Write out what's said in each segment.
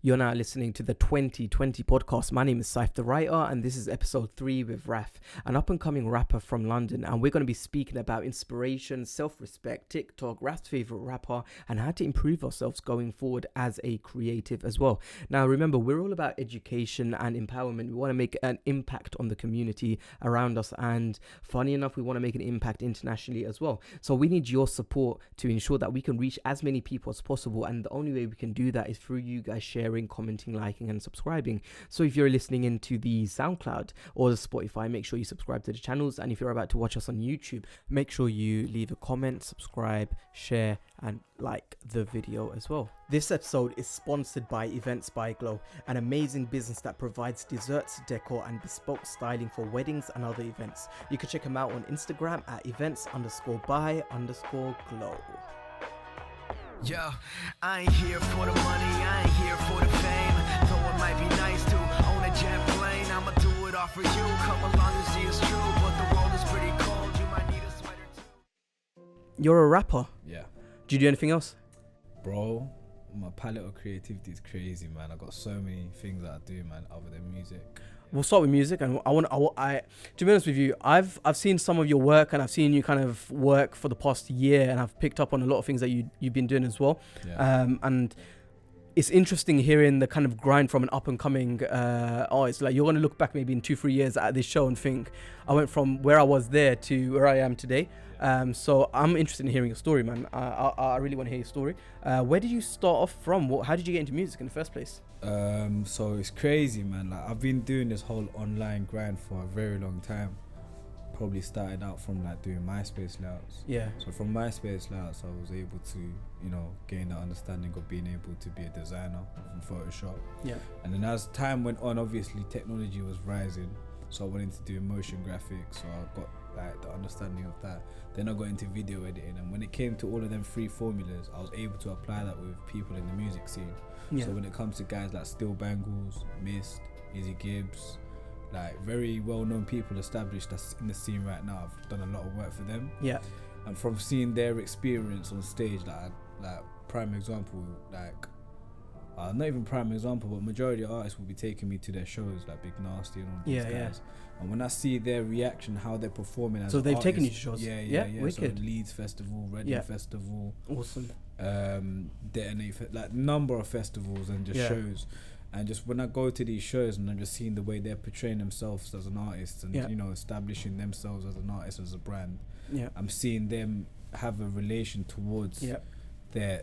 You're now listening to the 2020 podcast. My name is Saif the Writer, and this is episode 3 with Raf, an up-and-coming rapper from London. And we're going to be speaking about inspiration, self-respect, TikTok, Raf's favorite rapper, and how to improve ourselves going forward as a creative as well. Now, remember, we're all about education and empowerment. We want to make an impact on the community around us, and funny enough, we want to make an impact internationally as well. So we need your support to ensure that we can reach as many people as possible, and the only way we can do that is through you guys sharing, commenting, liking and subscribing. So if you're listening into the SoundCloud or the Spotify, make sure you subscribe to the channels, and if you're about to watch us on YouTube, make sure you leave a comment, subscribe, share and like the video as well. This episode is sponsored by Events by Glow, an amazing business that provides desserts, decor and bespoke styling for weddings and other events. You can check them out on Instagram at events_by_glow. Yo, I ain't here for the money, I ain't here for the fame. Though it might be nice to own a jet plane, I'ma do it all for you. Come along and see it's true, but the world is pretty cold. You might need a sweater too. You're a rapper. Yeah. Do you do anything else? Bro, my palette of creativity is crazy, man. I got so many things that I do, man, other than music. We'll start with music, and I to be honest with you, I've seen some of your work, and I've seen you kind of work for the past year, and I've picked up on a lot of things that you've been doing as well. Yeah. And it's interesting hearing the kind of grind from an up and coming artist. Like, you're going to look back maybe in 2-3 years at this show and think, I went from where I was there to where I am today. So I'm interested in hearing your story, man. I really want to hear your story. Where did you start off from? How did you get into music in the first place? So it's crazy, man. Like, I've been doing this whole online grind for a very long time. Probably started out from like doing MySpace layouts. Yeah. So from MySpace layouts, I was able to, gain the understanding of being able to be a designer from Photoshop. Yeah. And then as time went on, obviously technology was rising. So I went into doing motion graphics. So I got like the understanding of that. Then I got into video editing, and when it came to all of them free formulas, I was able to apply that with people in the music scene. Yeah. So when it comes to guys like Still Bangles, Mist, Easy Gibbs, like very well-known people established that's in the scene right now, I've done a lot of work for them. Yeah. And from seeing their experience on stage, like prime example, not even prime example, but majority of artists will be taking me to their shows, like Big Narstie and all these guys. Yeah. And when I see their reaction, how they're performing as so they've artists, taken you to shows. Yeah. Wicked. So Leeds Festival, Reading Festival, Awesome. Detonate, like number of festivals and just shows. And just when I go to these shows and I'm just seeing the way they're portraying themselves as an artist and establishing themselves as an artist, as a brand, I'm seeing them have a relation towards their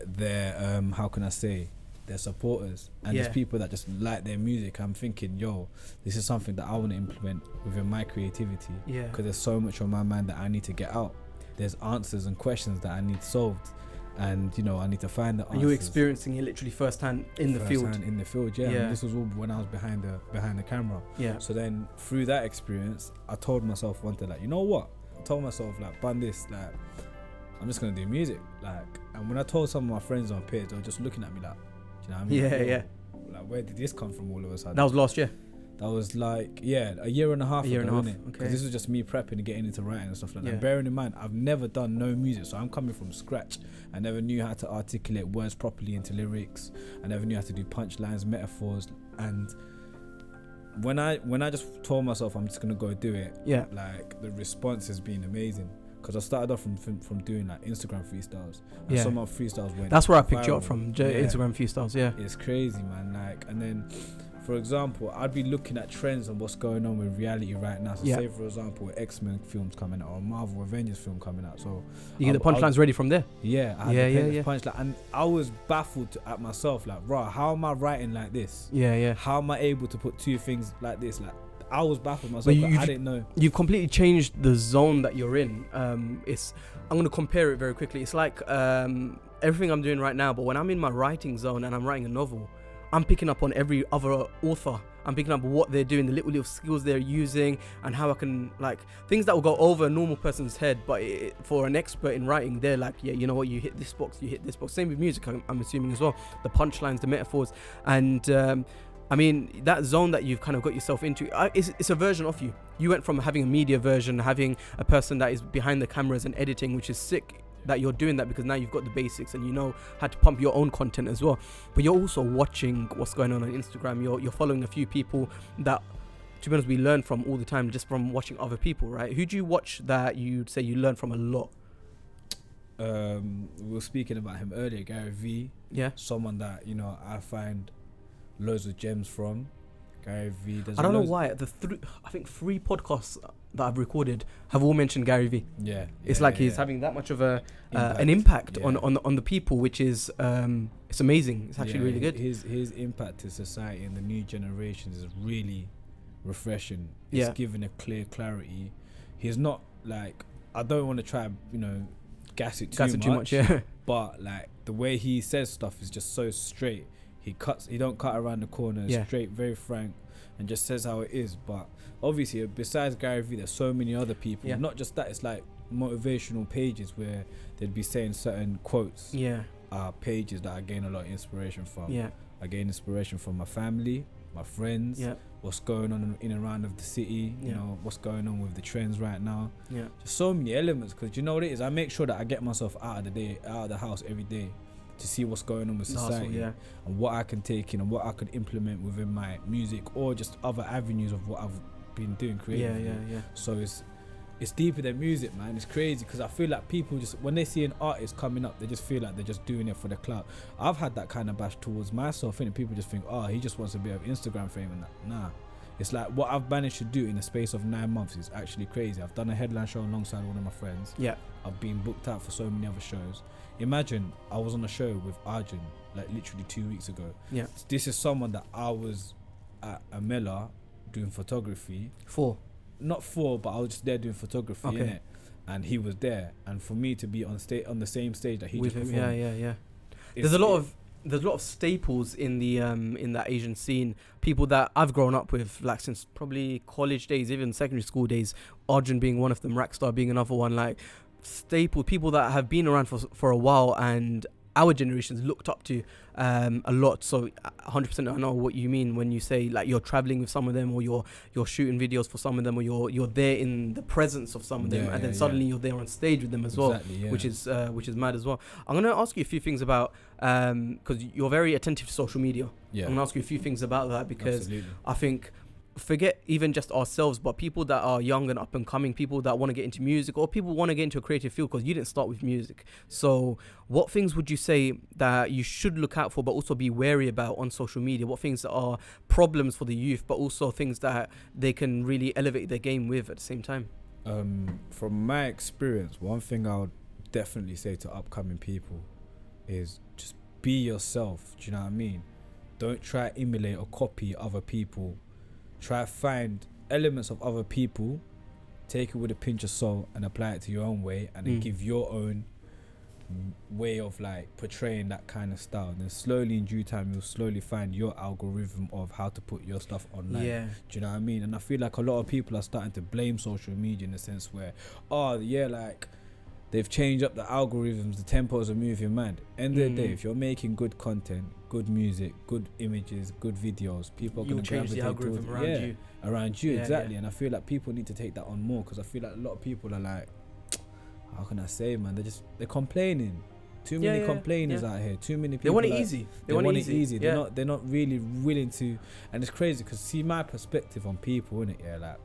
how can I say, their supporters and just people that just like their music. I'm thinking, yo, this is something that I want to implement within my creativity, because there's so much on my mind that I need to get out. There's answers and questions that I need solved, and I need to find the answers. And you're experiencing it literally firsthand in the field. Yeah. And this was all when I was behind the camera. Yeah. So then through that experience, I told myself one day, like, you know what? I told myself, like, bun this, like, I'm just gonna do music, like. And when I told some of my friends on page, they were just looking at me like, you know what I mean? Yeah. Like, where did this come from all of a sudden? That was last year. That was like, a year and a half ago, innit? Okay. Because this was just me prepping and getting into writing and stuff like that. Yeah. Bearing in mind, I've never done no music, so I'm coming from scratch. I never knew how to articulate words properly into lyrics. I never knew how to do punchlines, metaphors. And when I just told myself I'm just gonna go do it, like, the response has been amazing. Because I started off from doing like Instagram freestyles, and some of my freestyles went. That's where I picked viral. you up from, Instagram freestyles. Yeah, it's crazy, man. Like, and then, for example, I'd be looking at trends and what's going on with reality right now. So say, for example, X-Men films coming out or Marvel Avengers film coming out. So you get the punchlines ready from there. Yeah, I had the punchline, and I was baffled at myself. Like, raw, how am I writing like this? Yeah. How am I able to put two things like this? Like, I was baffled myself, but I didn't know. You've completely changed the zone that you're in. I'm going to compare it very quickly. It's like everything I'm doing right now, but when I'm in my writing zone and I'm writing a novel, I'm picking up on every other author. I'm picking up what they're doing, the little skills they're using, and how I can, like, things that will go over a normal person's head, but for an expert in writing, they're like, yeah, you know what, you hit this box. Same with music, I'm assuming as well. The punchlines, the metaphors, and I mean, that zone that you've kind of got yourself into, it's a version of you. You went from having a media version, having a person that is behind the cameras and editing, which is sick. that you're doing that because now you've got the basics and you know how to pump your own content as well. But you're also watching what's going on Instagram. You're following a few people that, to be honest, we learn from all the time just from watching other people, right? Who do you watch that you'd say you learn from a lot? We were speaking about him earlier, Gary V. Yeah. Someone that, you know, I find loads of gems from. Gary V. I don't know why. I think 3 podcasts that I've recorded have all mentioned Gary V. Yeah. It's like he's having that much of an impact on the people, which is it's amazing. It's actually really good. His impact to society and the new generations is really refreshing. It's given a clear clarity. He's not like, I don't want to try, you know, gas it too much, but like the way he says stuff is just so straight. He don't cut around the corners. Straight, very frank, and just says how it is. But obviously, besides Gary Vee, there's so many other people. Not just that, it's like motivational pages where they'd be saying certain quotes. Pages that I gain a lot of inspiration from. I gain inspiration from my family, my friends, what's going on in and around of the city, you know, what's going on with the trends right now. Just so many elements, because you know what it is, I make sure that I get myself out of the house every day to see what's going on with society and what I can take in and what I could implement within my music or just other avenues of what I've been doing creatively. So it's deeper than music, man. It's crazy because I feel like people just, when they see an artist coming up, they just feel like they're just doing it for the clout. I've had that kind of bash towards myself, and people just think, oh, he just wants a bit of Instagram fame and that. Nah, it's like what I've managed to do in the space of 9 months is actually crazy. I've done a headline show alongside one of my friends. I've been booked out for so many other shows. Imagine I was on a show with Arjun like literally 2 weeks ago. This is someone that I was at Amela doing photography not for, but I was just there doing photography, innit? And he was there, and for me to be on the same stage that he with just performed. There's a lot of staples in the in that Asian scene. People that I've grown up with, like since probably college days, even secondary school days. Arjun being one of them, Rackstar being another one. Like staple people that have been around for a while, and our generations looked up to a lot. So 100% I know what you mean when you say like you're traveling with some of them, or you're shooting videos for some of them, or you're there in the presence of some of them, and then suddenly you're there on stage with them as well, which is mad as well. I'm gonna ask you a few things about because you're very attentive to social media. I'm gonna ask you a few things about that because I think, forget even just ourselves, but people that are young and up and coming, people that want to get into music, or people want to get into a creative field, because you didn't start with music. So what things would you say that you should look out for but also be wary about on social media? What things are problems for the youth, but also things that they can really elevate their game with at the same time? From my experience, one thing I would definitely say to upcoming people is just be yourself. Do you know what I mean? Don't try to emulate or copy other people. Try to find elements of other people, take it with a pinch of salt and apply it to your own way, and then give your own way of like portraying that kind of style. And then slowly in due time you'll slowly find your algorithm of how to put your stuff online. Do you know what I mean? And I feel like a lot of people are starting to blame social media in the sense where, like they've changed up the algorithms, the tempos are moving mad. End of the day, if you're making good content, good music, good images, good videos, people are going to change the algorithm around you. Exactly. And I feel like people need to take that on more, because I feel like a lot of people are like, how can I say, man, they're complaining. Too many complainers out here. Too many people. They want it easy. They want it easy. They're not really willing to. And it's crazy because see my perspective on people, innit? Like,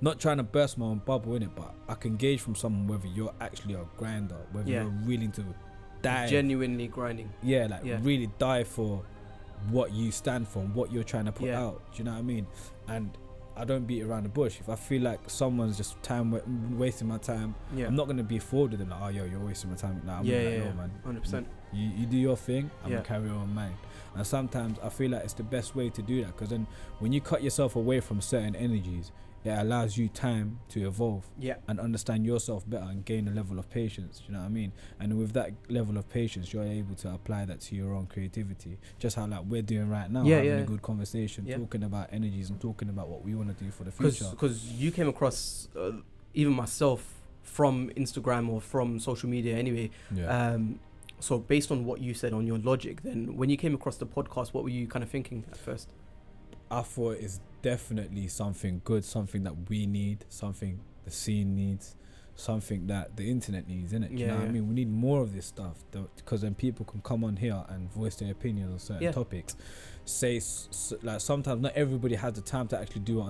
not trying to burst my own bubble, innit, but I can gauge from someone whether you're actually a grinder, whether you're willing to die, genuinely grinding, really die for what you stand for and what you're trying to put out. Do you know what I mean? And I don't beat around the bush. If I feel like someone's just wasting my time, I'm not gonna be forward with them like, oh yo, you're wasting my time. Nah, I'm man. 100%. You do your thing, I'm gonna carry on mine. And sometimes I feel like it's the best way to do that, because then when you cut yourself away from certain energies, it allows you time to evolve and understand yourself better and gain a level of patience. You know what I mean? And with that level of patience, you're able to apply that to your own creativity. Just how like we're doing right now, having a good conversation, talking about energies and talking about what we want to do for the future. Because you came across, even myself, from Instagram or from social media anyway. So based on what you said on your logic, then when you came across the podcast, what were you kind of thinking at first? I thought it's definitely something good, something that we need, something the scene needs, something that the internet needs, innit? Do you Yeah, know what I yeah. mean? We need more of this stuff because then people can come on here and voice their opinions on certain Yeah. topics. Like sometimes not everybody has the time to actually do it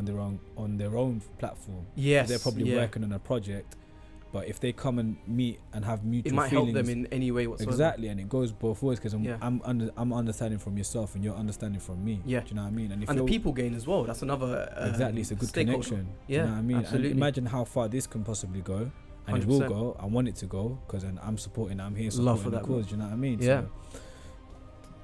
on their own platform. Yes, They're probably yeah. working on a project, but if they come and meet and have mutual It might feelings, help them in any way whatsoever. exactly, and it goes both ways because Yeah. I'm understanding from yourself and you're understanding from me. Yeah. Do you know what I mean? And the people gain as well. That's another exactly, it's a good stakeholder. connection. Yeah, do you know what I mean? absolutely. And imagine how far this can possibly go, and it will 100%. go. I want it to go because then I'm supporting. I'm here Love supporting for the that, cause. Do you know what I mean? Yeah. So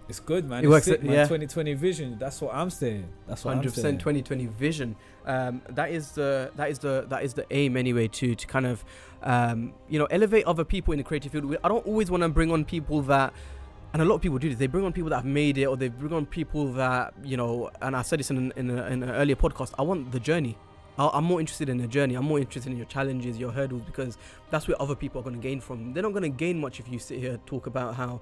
it's good, man. It It's works, sick, man. yeah. 2020 vision. That's what I'm saying. That's what 100% I'm saying. 2020 vision. That is the aim anyway, to kind of elevate other people in the creative field. I don't always want to bring on people that, and a lot of people do this, they bring on people that have made it, or they bring on people that, and I said this in an earlier podcast, I want the journey. I'm more interested in the journey. I'm more interested in your challenges, your hurdles, because that's where other people are going to gain from. They're not going to gain much if you sit here and talk about how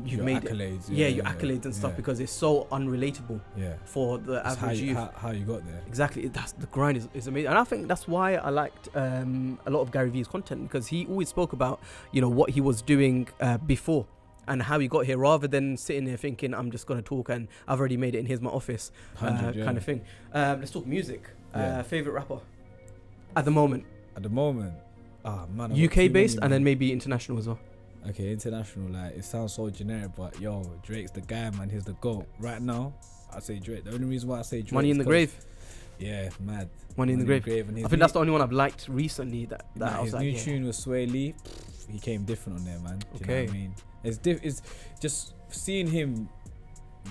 you've Your made accolades, it. Your accolades and stuff, because it's so unrelatable for the It's average youth. how you got there. Exactly, that's the grind is amazing, and I think that's why I liked a lot of Gary Vee's content, because he always spoke about what he was doing before and how he got here, rather than sitting there thinking I'm just gonna talk and I've already made it and here's my office, kind of thing. Let's talk music. Favorite rapper at the moment? Man, UK based, and then maybe international as well. Okay, international, like it sounds so generic, but yo, Drake's the guy, man. He's the GOAT. Right now, I say Drake. The only reason why I say Drake, Money in the Grave. Yeah, mad. Money in the Grave. And I think that's the only one I've liked recently. That I was his like, new tune with Sway Lee, he came different on there, man. Do you know what I mean? It's just seeing him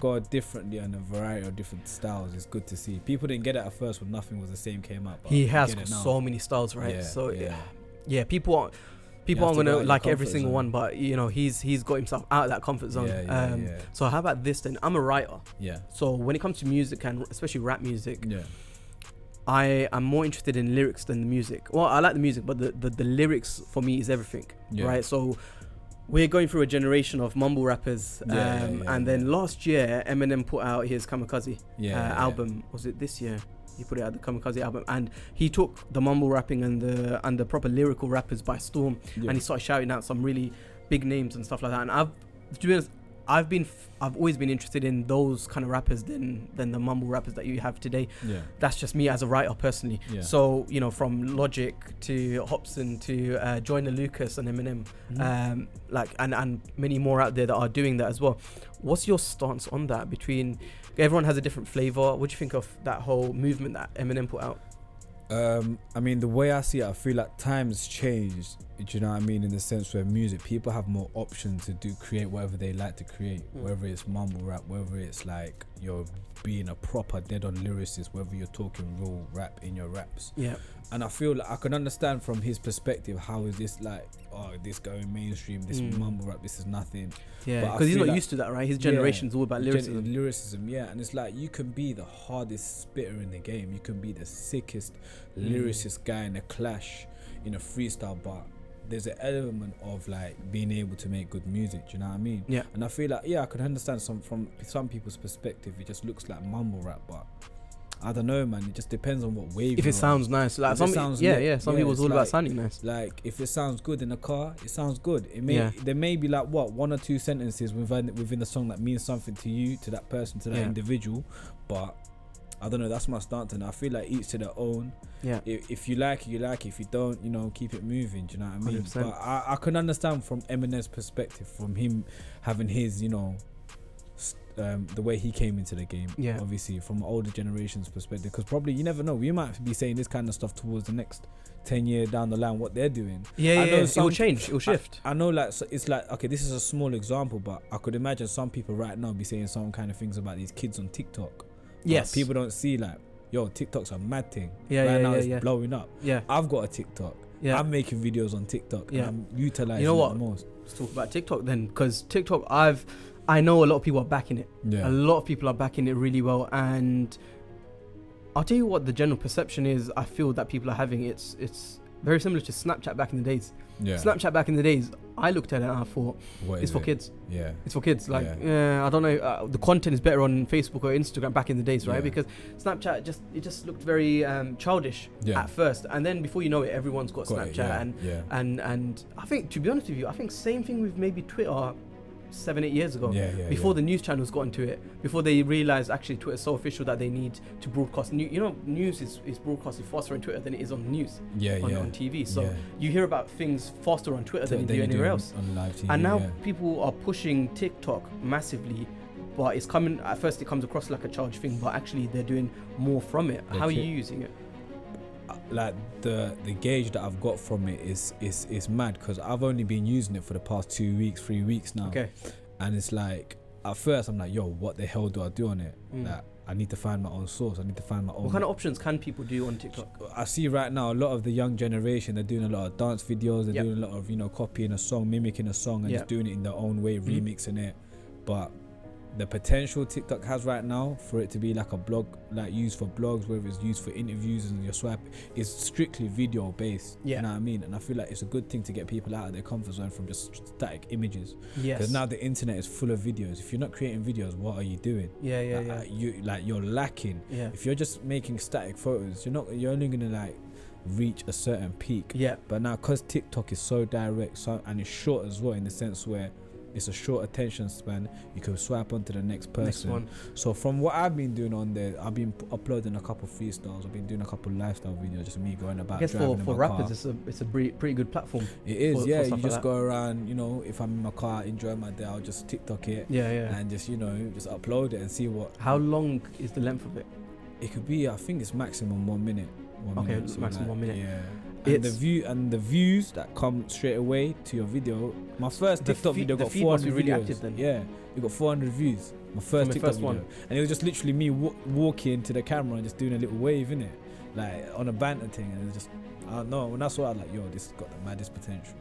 go differently on a variety of different styles is good to see. People didn't get it at first when nothing was the same came up. But he has got so many styles, right? People aren't gonna like every single one, but he's got himself out of that comfort zone. So how about this then? I'm a writer. Yeah. So when it comes to music, and especially rap music, I am more interested in lyrics than the music. Well, I like the music, but the lyrics for me is everything. Right. So we're going through a generation of mumble rappers, and then last year Eminem put out his Kamikaze album. Was it this year? He put it out, the Kamikaze album, and he took the mumble rapping and the proper lyrical rappers by storm, and he started shouting out some really big names and stuff like that. And to be honest, I've always been interested in those kind of rappers than the mumble rappers that you have today. That's just me as a writer personally. So from Logic to Hobson to Joyner Lucas and Eminem, and many more out there that are doing that as well. What's your stance on that? Between everyone has a different flavor. What do you think of that whole movement that Eminem put out? I mean, the way I see it, I feel like times changed. Do you know what I mean? In the sense where music, people have more options to create whatever they like to create, whether it's mumble rap, whether it's like you're being a proper dead-on lyricist, whether you're talking real rap in your raps. And I feel like I can understand from his perspective, how is this like, this going mainstream, this mumble rap, this is nothing. Because he's not used to that, right? His generation's all about lyricism. And it's like you can be the hardest spitter in the game, you can be the sickest lyricist guy in a clash, in a freestyle, but there's an element of like being able to make good music. Do you know what I mean? And I feel like I could understand from some people's perspective, it just looks like mumble rap, but I don't know, man. It just depends on what wave. If it sounds nice, like some people's all about sounding nice. Like if it sounds good in a car, it sounds good. It may there may be like one or two sentences within the song that means something to you, to that person, to that individual, but I don't know. That's my stance, and I feel like each to their own. If you like it, you like it. If you don't, keep it moving. Do you know what I mean? 100%. But I can understand from Eminem's perspective, from him having his, the way he came into the game. Obviously, from older generation's perspective, because probably you never know. We might be saying this kind of stuff towards the next 10 years down the line. What they're doing. It will change. It will shift. I know, like it's like, okay, this is a small example, but I could imagine some people right now be saying some kind of things about these kids on TikTok. Yes. People don't see like, yo, TikTok's a mad thing. Right now it's blowing up. I've got a TikTok. I'm making videos on TikTok. And I'm utilizing it the most. Let's talk about TikTok then, because TikTok, I know a lot of people are backing it. A lot of people are backing it really well, and I'll tell you what the general perception is. I feel that people are having it's very similar to Snapchat back in the days. Snapchat back in the days, I looked at it and I thought, it's for kids. Yeah. It's for kids. Like, I don't know. The content is better on Facebook or Instagram back in the days, right? Because Snapchat just looked very childish at first, and then before you know it, everyone's got Snapchat, and I think, to be honest with you, I think same thing with maybe Twitter 7-8 years ago, before the news channels got into it, before they realized actually Twitter's so official that they need to broadcast news is broadcasted faster on Twitter than it is on news on TV. So you hear about things faster on Twitter than you do anywhere else on live TV, and now people are pushing TikTok massively, but it's coming at first, it comes across like a childish thing, but actually they're doing more from it. How are you using it? Like the gauge that I've got from it is mad, because I've only been using it for the past 3 weeks now. And it's like, at first I'm like, yo, what the hell do I do on it? Like, I need to find my own source. I need to find my own. What kind of options can people do on TikTok? I see right now a lot of the young generation, they're doing a lot of dance videos. They're doing a lot of, copying a song, mimicking a song, and just doing it in their own way, remixing it. But the potential TikTok has right now for it to be like a blog, like used for blogs, whether it's used for interviews and your swipe, is strictly video based. You know what I mean? And I feel like it's a good thing to get people out of their comfort zone from just static images. Because now the internet is full of videos. If you're not creating videos, what are you doing? You're lacking. If you're just making static photos, you're only gonna like reach a certain peak. But now, because TikTok is so direct, and it's short as well, in the sense where it's a short attention span, you can swipe onto the next person. So from what I've been doing on there, I've been uploading a couple freestyles, I've been doing a couple lifestyle videos, just me going about. I guess for rappers, it's a pretty good platform. It is, you just like go around, if I'm in my car enjoying my day, I'll just TikTok it, and just just upload it and see what. How long is the length of it? It could be, I think it's maximum 1 minute. Maximum 1 minute. And the views that come straight away to your video. My first TikTok video got 400 really views. active then. It got 400 views. My first TikTok video, and it was just literally me walking to the camera and just doing a little wave in it, like on a banter thing. And it was just, I don't know. When I saw it, I was like, yo, this has got the maddest potential.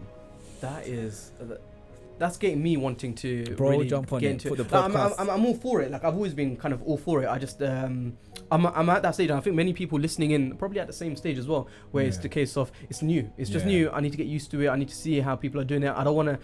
That's getting me wanting to really jump on get it. into Put it. the podcast. I'm all for it. Like, I've always been kind of all for it. I just I'm at that stage, and I think many people listening in probably at the same stage as well, where it's the case of it's new. It's just new. I need to get used to it. I need to see how people are doing it. I don't want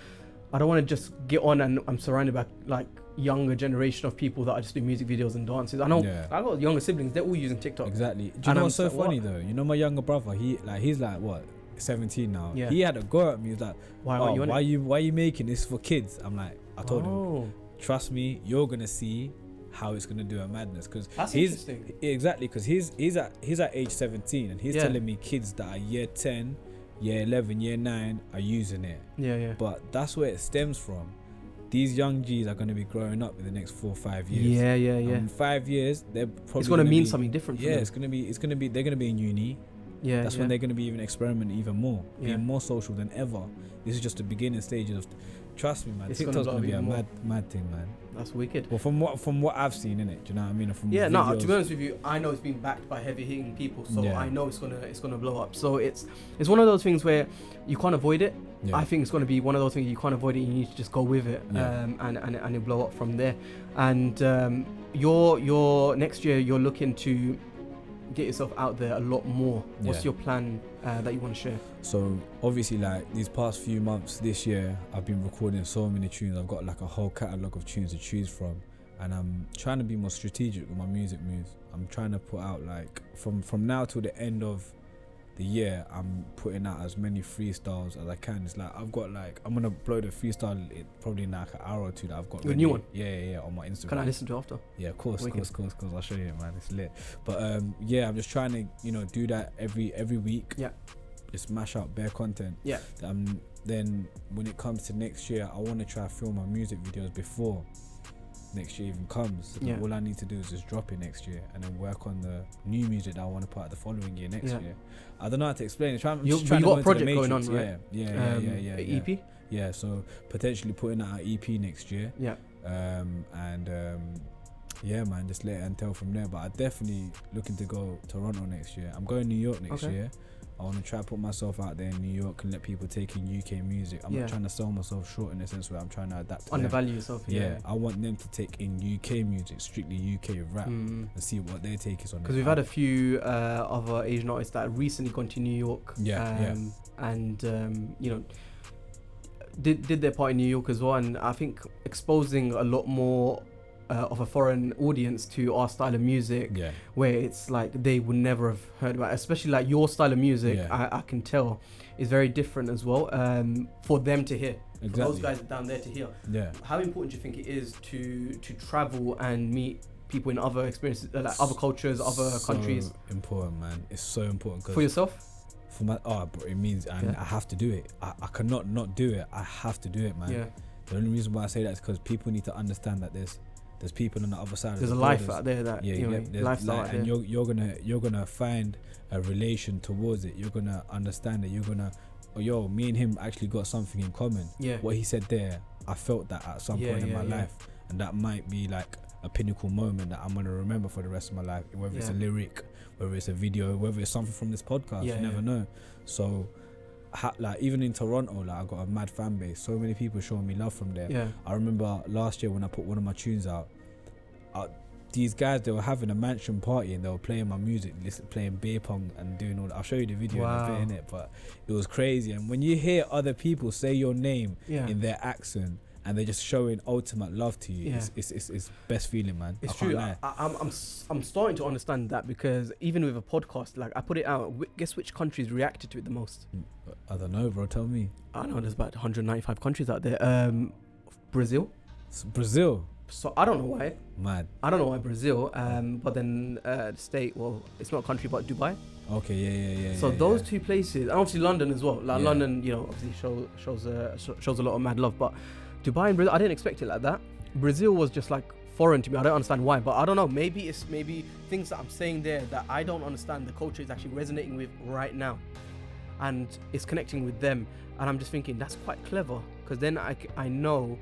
to just get on and I'm surrounded by like younger generation of people that are just doing music videos and dances. I know I got younger siblings. They're all using TikTok. Exactly. Do you know what's so funny though? My younger brother. He's like what? 17 now. He had a go at me. He's like, why are you making this for kids? I'm like, I told him, trust me, you're gonna see how it's gonna do a madness, because he's interesting. Exactly, because he's at age 17 and he's telling me kids that are year 10, year 11, year 9 are using it. But that's where it stems from. These young G's are going to be growing up in the next 4 or 5 years. In 5 years, they're probably it's going to mean something different for them. They're going to be in uni. That's when they're going to be even experimenting even more, being more social than ever. This is just the beginning stages of. Trust me, man. TikTok's going to be a mad thing, man. That's wicked. Well, from what I've seen in it, do you know what I mean? From videos. To be honest with you, I know it's been backed by heavy hitting people, so I know it's gonna blow up. So it's one of those things where you can't avoid it. I think it's gonna be one of those things you can't avoid it. You need to just go with it, and it'll blow up from there. And your next year, you're looking to get yourself out there a lot more. What's your plan that you want to share? So obviously, like these past few months this year, I've been recording so many tunes. I've got like a whole catalogue of tunes to choose from, and I'm trying to be more strategic with my music moves. I'm trying to put out like from now till the end of the year, I'm putting out as many freestyles as I can. It's like I'm gonna upload a freestyle probably in like an hour or two that I've got. A new one? Yeah, on my Instagram. Can I listen to it after? Yeah, of course. I'll show you, man. It's lit. But I'm just trying to do that every week. Yeah. Just mash out bare content. Yeah. Then when it comes to next year, I want to try to film my music videos before next year even comes. So all I need to do is just drop it next year and then work on the new music that I want to put out the following year next year. I don't know how to explain it. You got a project going on, right? Yeah. EP? Yeah, so potentially putting out an EP next year. Yeah. Yeah, man, just let it until from there. But I'm definitely looking to go to Toronto next year. I'm going to New York next year. I want to try to put myself out there in New York and let people take in UK music. I'm not trying to sell myself short in the sense where I'm trying to adapt to undervalue yourself. Yeah, I want them to take in UK music, strictly UK rap, and see what their take is on it. Because we've had a few other Asian artists that recently gone to New York. And did their part in New York as well, and I think exposing a lot more of a foreign audience to our style of music, where it's like they would never have heard about it. Especially like your style of music, I can tell is very different as well, for them to hear. Exactly. For those guys down there to hear. Yeah. How important do you think it is to travel and meet people in other experiences, like other cultures, other countries? Important, man. It's so important. For yourself? For my bro, it means I have to do it. I cannot not do it. I have to do it, man. Yeah. The only reason why I say that is because people need to understand that there's people on the other side. There's a life out there that lifestyle out there. And you're gonna find a relation towards it. You're gonna understand it. You're gonna, me and him actually got something in common. Yeah. What he said there, I felt that at some point in my life, and that might be like a pinnacle moment that I'm gonna remember for the rest of my life. Whether it's a lyric, whether it's a video, whether it's something from this podcast, you never know. So, like even in Toronto, like I got a mad fan base. So many people showing me love from there. Yeah. I remember last year when I put one of my tunes out, these guys, they were having a mansion party and they were playing my music, playing beer pong and doing all that. I'll show you the video in it, but it was crazy. And when you hear other people say your name in their accent and they're just showing ultimate love to you, it's best feeling, man. It's true. I'm starting to understand that, because even with a podcast, like I put it out, guess which countries reacted to it the most? I don't know, bro. Tell me. I know there's about 195 countries out there. Brazil. Brazil. So I don't know why. Mad. I don't know why Brazil. But then the state. Well, it's not a country, but Dubai. Okay. Yeah. So those two places, and obviously London as well. Like London, obviously shows a lot of mad love. But Dubai and Brazil, I didn't expect it like that. Brazil was just like foreign to me. I don't understand why, but I don't know. Maybe things that I'm saying there that I don't understand. The culture is actually resonating with right now, and it's connecting with them. And I'm just thinking that's quite clever, because then I know.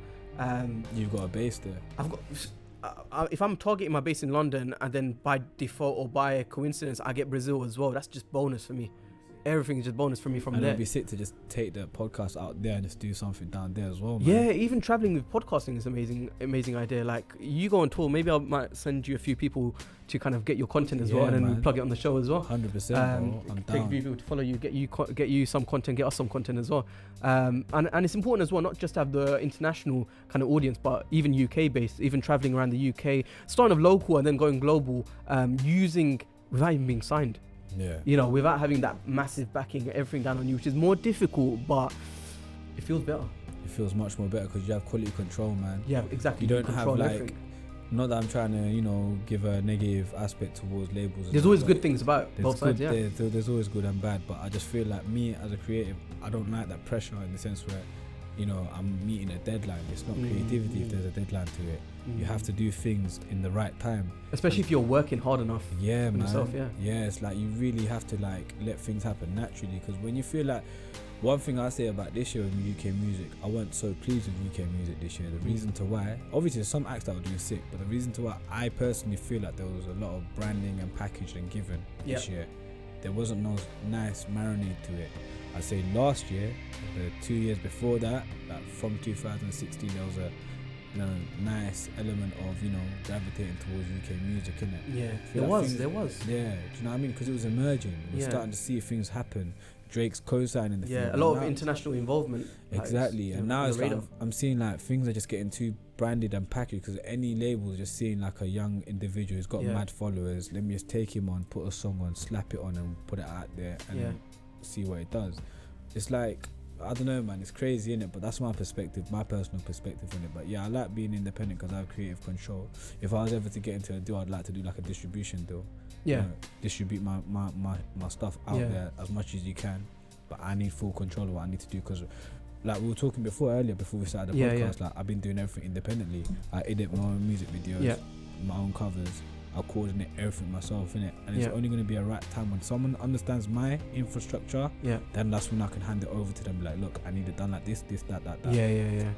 You've got a base there. I've got. If I'm targeting my base in London, and then by default or by coincidence I get Brazil as well, that's just bonus for me. Everything is just bonus for me from there. And it'd be sick to just take the podcast out there and just do something down there as well, man. Yeah, even traveling with podcasting is amazing idea. Like you go on tour, maybe I might send you a few people to kind of get your content as well, and then we plug it on the show as well. 100%, bro. I'm down. Take a few people to follow you, get you some content, get us some content as well. And it's important as well, not just to have the international kind of audience, but even UK based, even traveling around the UK, starting off local and then going global, using without even being signed. Yeah. Without having that massive backing, everything down on you, which is more difficult, but it feels better. It feels much more better because you have quality control, man. Yeah, exactly. You don't have like everything. Not that I'm trying to, give a negative aspect towards labels. There's always good things about both sides, yeah. There's always good and bad, but I just feel like me as a creative, I don't like that pressure in the sense where, I'm meeting a deadline. It's not creativity if there's a deadline to it. You have to do things in the right time. Especially if you're working hard enough. Yeah, man. Yourself, yeah, it's like you really have to like let things happen naturally, because when you feel like, one thing I say about this year in UK music, I wasn't so pleased with UK music this year. The reason to why, obviously there's some acts that were doing sick, but the reason to why I personally feel like there was a lot of branding and packaged and given this year. There wasn't no nice marinade to it. I'd say last year, the 2 years before that, like from 2016, there was a nice element of gravitating towards UK music, innit? Yeah, there was. Yeah, do you know what I mean? Because it was emerging. We're starting to see things happen. Drake's co-signing the film. Yeah, a lot of international involvement. Exactly, and now it's like I'm seeing like things are just getting too branded and packaged, because any label is just seeing like a young individual who's got mad followers. Let me just take him on, put a song on, slap it on, and put it out there and see what it does. It's like, I don't know, man, it's crazy, innit? But that's my perspective, my personal perspective on it. But yeah, I like being independent because I have creative control. If I was ever to get into a deal, I'd like to do like a distribution deal. Yeah. Distribute my stuff out there as much as you can. But I need full control of what I need to do, because like we were talking earlier before we started the podcast, like I've been doing everything independently. I edit my own music videos, my own covers. I coordinate everything myself, innit? And it's only going to be a right time when someone understands my infrastructure, then that's when I can hand it over to them, like, look, I need it done like this, that.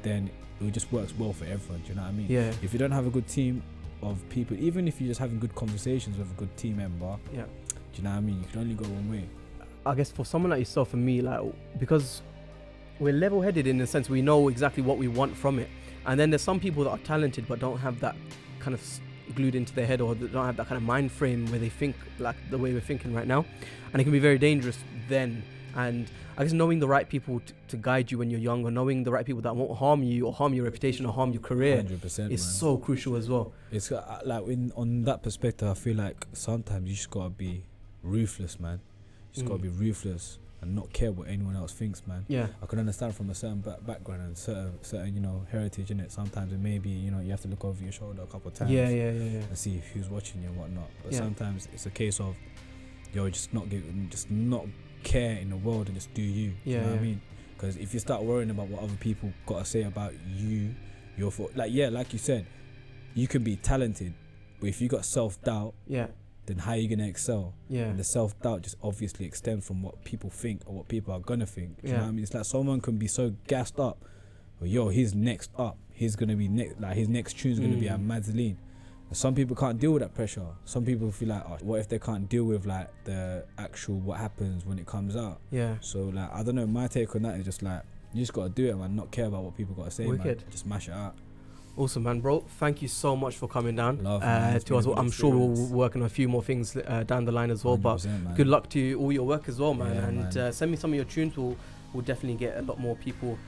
Then it just works well for everyone, do you know what I mean? If you don't have a good team of people, even if you're just having good conversations with a good team member, do you know what I mean? You can only go one way. I guess for someone like yourself and me, like, because we're level-headed in the sense we know exactly what we want from it, and then there's some people that are talented but don't have that kind of glued into their head, or they don't have that kind of mind frame where they think like the way we're thinking right now, and it can be very dangerous then And I guess knowing the right people to guide you when you're young, or knowing the right people that won't harm you or harm your reputation or harm your career 100%, is so crucial as well. It's like on that perspective, I feel like sometimes you just gotta be ruthless, man. You just gotta be ruthless and not care what anyone else thinks, man. Yeah. I can understand from a certain background and certain you know, heritage in it. Sometimes it may be, you know, you have to look over your shoulder a couple of times. Yeah. And see who's watching you and whatnot. But sometimes it's a case of, yo, just not care in the world and just do you. You know what I mean? Because if you start worrying about what other people gotta say about you, like you said, you can be talented, but if you got self-doubt, then how are you gonna excel? And the self-doubt just obviously extends from what people think or what people are gonna think. You know what I mean? It's like someone can be so gassed up, well, yo, he's next up, he's gonna be next, like his next tune's gonna be a Madeleine. Some people can't deal with that pressure. Some people feel like, oh, what if they can't deal with like the actual what happens when it comes out? So like, I don't know, my take on that is just like, you just gotta do it, man. Not care about what people gotta say, man. Just mash it out. Awesome, man, bro. Thank you so much for coming down to us. I'm sure we'll work on a few more things down the line as well. But man. Good luck to all your work as well, man. Yeah, and send me some of your tunes. We'll definitely get a lot more people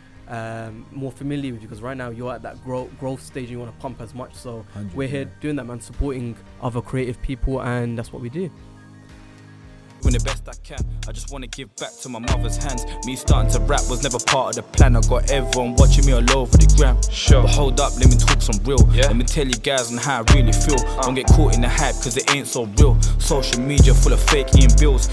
more familiar with you, because right now you're at that growth stage. You want to pump as much. So we're here doing that, man. Supporting other creative people, and that's what we do. Doing the best I can, I just want to give back to my mother's hands. Me starting to rap was never part of the plan. I got everyone watching me all over the gram. But hold up, let me talk some real. Let me tell you guys on how I really feel. Don't get caught in the hype, cause it ain't so real. Social media full of fake bills.